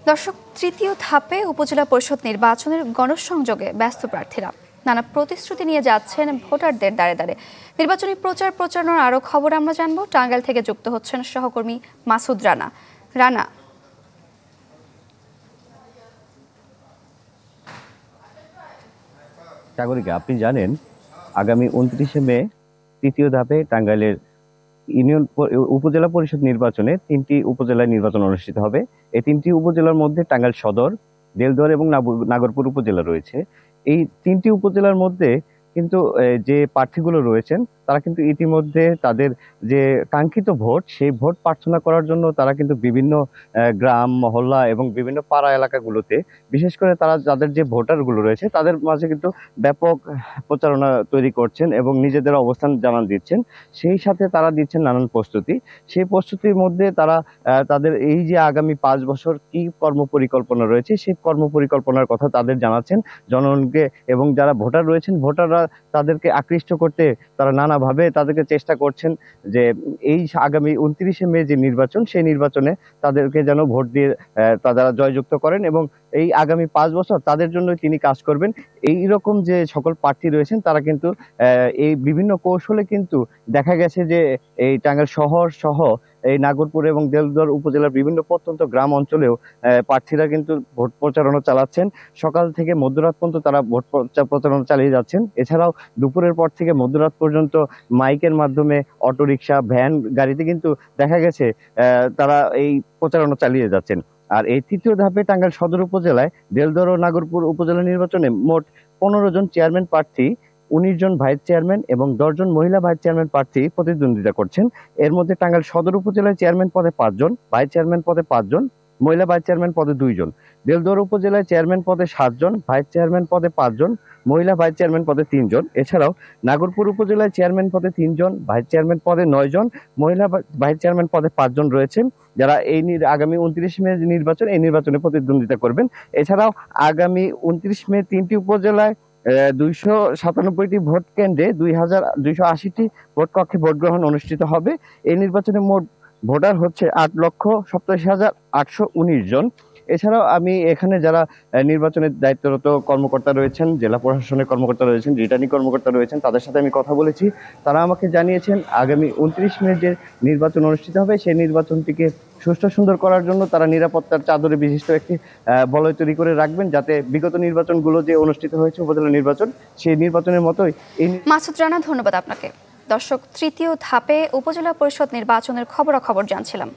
দর্শক, তৃতীয় ধাপে উপজেলা পরিষদ নির্বাচনের গণসংযোগে ব্যস্ত প্রার্থীরা নানা প্রতিশ্রুতি নিয়ে যাচ্ছেন ভোটারদের দ্বারে দ্বারে। নির্বাচনী প্রচারণার আরো খবর আমরা জানবো। টাঙ্গাইল থেকে যুক্ত হচ্ছেন সহকর্মী মাসুদ রানা। রানা, সাগরিকা, আপনি জানেন আগামী 29শে মে তৃতীয় ধাপে টাঙ্গাইলের উপজেলা পরিষদ নির্বাচনে 3টি উপজেলায় নির্বাচন অনুষ্ঠিত হবে। এই 3টি উপজেলার মধ্যে টাঙ্গাইল সদর, দেলদুয়ার এবং নাগরপুর উপজেলা রয়েছে। এই 3টি উপজেলার মধ্যে কিন্তু যে প্রার্থীগুলো রয়েছেন তারা কিন্তু ইতিমধ্যে তাদের যে কাঙ্ক্ষিত ভোট, সেই ভোট প্রার্থনা করার জন্য তারা কিন্তু বিভিন্ন গ্রাম, মহল্লা এবং বিভিন্ন পাড়া এলাকাগুলোতে, বিশেষ করে তারা যাদের যে ভোটারগুলো রয়েছে তাদের মাঝে কিন্তু ব্যাপক প্রচারণা তৈরি করছেন এবং নিজেদের অবস্থান জানান দিচ্ছেন। সেই সাথে তারা দিচ্ছেন নানান প্রস্তুতি। সেই প্রস্তুতির মধ্যে তারা তাদের এই যে আগামী 5 বছর কি কর্মপরিকল্পনা রয়েছে, সেই কর্মপরিকল্পনার কথা তাদের জানাচ্ছেন জনগণকে। এবং যারা ভোটার রয়েছেন, ভোটাররা তাদেরকে আকৃষ্ট করতে তারা নানাভাবে তাদেরকে চেষ্টা করছেন যে এই আগামী 29শে মে যে নির্বাচন, সেই নির্বাচনে তাদেরকে যেন ভোট দিয়ে তারা জয়যুক্ত করেন এবং এই আগামী 5 বছর তাদের জন্য তিনি কাজ করবেন। এই রকম যে সকল প্রার্থী রয়েছেন তারা কিন্তু এই বিভিন্ন কৌশলে কিন্তু দেখা গেছে যে এই টাঙ্গাইল শহর সহ এই নাগরপুর এবং দেলদুয়ার উপজেলার বিভিন্ন প্রত্যন্ত গ্রাম অঞ্চলেও প্রার্থীরা কিন্তু ভোট প্রচারণা চালাচ্ছেন। সকাল থেকে মধ্যরাত পর্যন্ত তারা ভোট প্রচারণা চালিয়ে যাচ্ছেন। এছাড়াও দুপুরের পর থেকে মধ্যরাত পর্যন্ত মাইকের মাধ্যমে অটোরিকশা, ভ্যান গাড়িতে কিন্তু দেখা গেছে তারা এই প্রচারণা চালিয়ে যাচ্ছেন। আর এই তৃতীয় ধাপে টাঙ্গাইল সদর উপজেলায় দেলদুয়ার ও নাগরপুর উপজেলা নির্বাচনে মোট 15 জন চেয়ারম্যান প্রার্থী, 19 জন ভাইস চেয়ারম্যান এবং 10 জন মহিলা ভাইস চেয়ারম্যান প্রার্থী প্রতিদ্বন্দ্বিতা করছেন। এর মধ্যে টাঙ্গাইল সদর উপজেলায় চেয়ারম্যান পদে 5 জন, ভাইস চেয়ারম্যান পদে 5 জন, মহিলা ভাইস চেয়ারম্যান পদে 2 জন। দেলদুয়ার উপজেলায় চেয়ারম্যান পদে 7 জন, ভাইস চেয়ারম্যান পদে 5 জন, মহিলা ভাইস চেয়ারম্যান পদে 3 জন। এছাড়াও নাগরপুর উপজেলায় চেয়ারম্যান পদে 3 জন, ভাইস চেয়ারম্যান পদে 9 জন, মহিলা ভাইস চেয়ারম্যান পদে 5 জন রয়েছেন, যারা এই আগামী 29 মে নির্বাচন, এই নির্বাচনে প্রতিদ্বন্দ্বিতা করবেন। এছাড়াও আগামী 29 মে 3টি উপজেলায় 297টি ভোট কেন্দ্রে 2280টি ভোট কক্ষে ভোট গ্রহণ অনুষ্ঠিত হবে। এই নির্বাচনে মোট ভোটার হচ্ছে 8,87,819 জন। এছাড়াও আমি এখানে যারা নির্বাচনের দায়িত্বরত কর্মকর্তা রয়েছেন, জেলা প্রশাসনের কর্মকর্তা রয়েছেন, রিটার্নিং কর্মকর্তা রয়েছেন, তাদের সাথে আমি কথা বলেছি। তারা আমাকে জানিয়েছেন আগামী 29 মে যে নির্বাচন অনুষ্ঠিত হবে, সেই নির্বাচনটিকে সুষ্ঠু সুন্দর করার জন্য তারা নিরাপত্তার চাদরে বিশিষ্ট একটি বলয় তৈরি করে রাখবেন, যাতে বিগত নির্বাচনগুলো যে অনুষ্ঠিত হয়েছে উপজেলা নির্বাচন, সেই নির্বাচনের মতোই। মাসুদ রানা, ধন্যবাদ আপনাকে। দর্শক, তৃতীয় ধাপে উপজেলা পরিষদ নির্বাচনের খবরাখবর জানছিলাম।